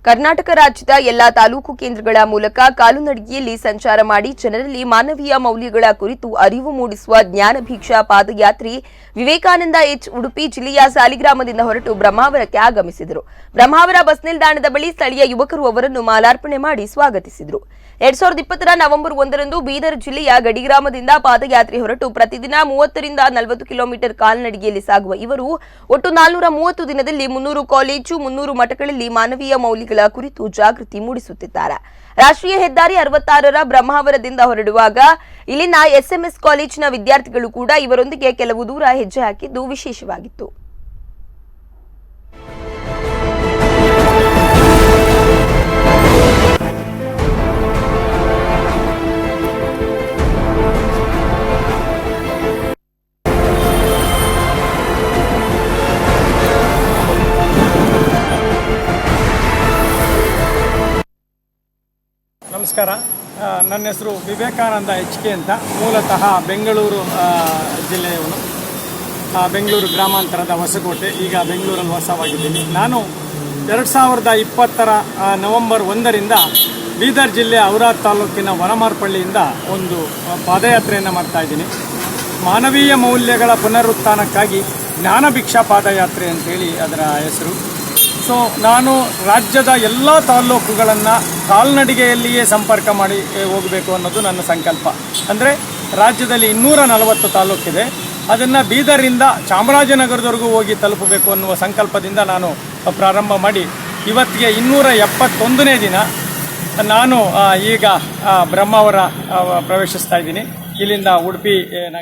ಕರ್ನಾಟಕ ರಾಜ್ಯದ ಎಲ್ಲಾ ತಾಲೂಕು ಕೇಂದ್ರಗಳ ಮೂಲಕ ಕಾಲುನಡಿಗೆಯಲ್ಲಿ ಸಂಚಾರ ಮಾಡಿ ಜನರಲ್ಲಿ ಮಾನವೀಯ ಮೌಲ್ಯಗಳ ಕುರಿತು ಅರಿವು ಮೂಡಿಸುವ ಜ್ಞಾನ ಭಿಕ್ಷಾ ಪಾದಯಾತ್ರೆ ವಿವೇಕಾನಂದ ಎಚ್ ಉಡುಪಿ ಜಿಲ್ಲೆಯ ಸಾಲಿಗ್ರಾಮದಿಂದ ಹೊರಟು ಬ್ರಹ್ಮಾವರಕ್ಕೆ ಆಗಮಿಸಿದರು. ಬ್ರಹ್ಮಾವರ ಬಸ್ ನಿಲ್ದಾಣದ ಬಳಿ ಸ್ಥಳೀಯ ಯುವಕರು ಅವರನ್ನು ಮಾಲಾರ್ಪಣೆ ಮಾಡಿ ಸ್ವಾಗತಿಸಿದರು. 2020 ನವೆಂಬರ್ 1ರಂದು ಬೀದರ್ ಜಿಲ್ಲೆಯ ಗಡಿಗ್ರಾಮದಿಂದ ಪಾದಯಾತ್ರೆ ಹೊರಟು ಪ್ರತಿದಿನ 30 ರಿಂದ 40 ಕಿಲೋಮೀಟರ್ ಕಾಲ್ನಡಿಗೆಯಲ್ಲಿ ಸಾಗುವ ಇವರು ಒಟ್ಟು 430 ದಿನದಲ್ಲಿ 300 ಕಾಲೇಜು 300 ಮಠಗಳಲ್ಲಿ ಮಾನವೀಯ ಮೌಲ್ಯಗಳ ಕುರಿತು ಜಾಗೃತಿ ಮೂಡಿಸುತ್ತಿದ್ದಾರೆ. ರಾಷ್ಟ್ರೀಯ ಹೆದ್ದಾರಿ 66ರ ಬ್ರಹ್ಮಾವರದಿಂದ ಹೊರಡುವಾಗ ಇಲ್ಲಿನ ಎಸ್ಎಂಎಸ್ ಕಾಲೇಜಿನ ವಿದ್ಯಾರ್ಥಿಗಳು ಕೂಡ ಇವರೊಂದಿಗೆ ಕೆಲವು ದೂರ ಹೆಜ್ಜೆ ಹಾಕಿದ್ದು ವಿಶೇಷವಾಗಿತ್ತು. ನಮಸ್ಕಾರ. ನನ್ನ ಹೆಸರು ವಿವೇಕಾನಂದ ಎಚ್ ಕೆ ಅಂತ. ಮೂಲತಃ ಬೆಂಗಳೂರು ಜಿಲ್ಲೆಯವನು. ಬೆಂಗಳೂರು ಗ್ರಾಮಾಂತರದ ಹೊಸಕೋಟೆ. ಈಗ ಬೆಂಗಳೂರಲ್ಲಿ ವಾಸವಾಗಿದ್ದೀನಿ. ನಾನು 2020 ನವೆಂಬರ್ 1ರಿಂದ ಬೀದರ್ ಜಿಲ್ಲೆ ಔರಾದ್ ತಾಲೂಕಿನ ವನಮಾರ್ಪಳ್ಳಿಯಿಂದ ಒಂದು ಪಾದಯಾತ್ರೆಯನ್ನು ಮಾಡ್ತಾಯಿದ್ದೀನಿ. ಮಾನವೀಯ ಮೌಲ್ಯಗಳ ಪುನರುತ್ಥಾನಕ್ಕಾಗಿ ಜ್ಞಾನ ಭಿಕ್ಷಾ ಪಾದಯಾತ್ರೆ ಅಂತೇಳಿ ಅದರ ಹೆಸರು. ಸೊ ನಾನು ರಾಜ್ಯದ ಎಲ್ಲ ತಾಲ್ಲೂಕುಗಳನ್ನು ಕಾಲ್ನಡಿಗೆಯಲ್ಲಿಯೇ ಸಂಪರ್ಕ ಮಾಡಿ ಹೋಗಬೇಕು ಅನ್ನೋದು ನನ್ನ ಸಂಕಲ್ಪ. ಅಂದರೆ ರಾಜ್ಯದಲ್ಲಿ 240 ತಾಲ್ಲೂಕಿದೆ. ಅದನ್ನು ಬೀದರಿಂದ ಚಾಮರಾಜನಗರದವರೆಗೂ ಹೋಗಿ ತಲುಪಬೇಕು ಅನ್ನುವ ಸಂಕಲ್ಪದಿಂದ ನಾನು ಪ್ರಾರಂಭ ಮಾಡಿ ಇವತ್ತಿಗೆ 271ನೇ ದಿನ ನಾನು ಈಗ ಬ್ರಹ್ಮಾವರ ಪ್ರವೇಶಿಸ್ತಾ ಇದ್ದೀನಿ. ಇಲ್ಲಿಂದ ಉಡುಪಿ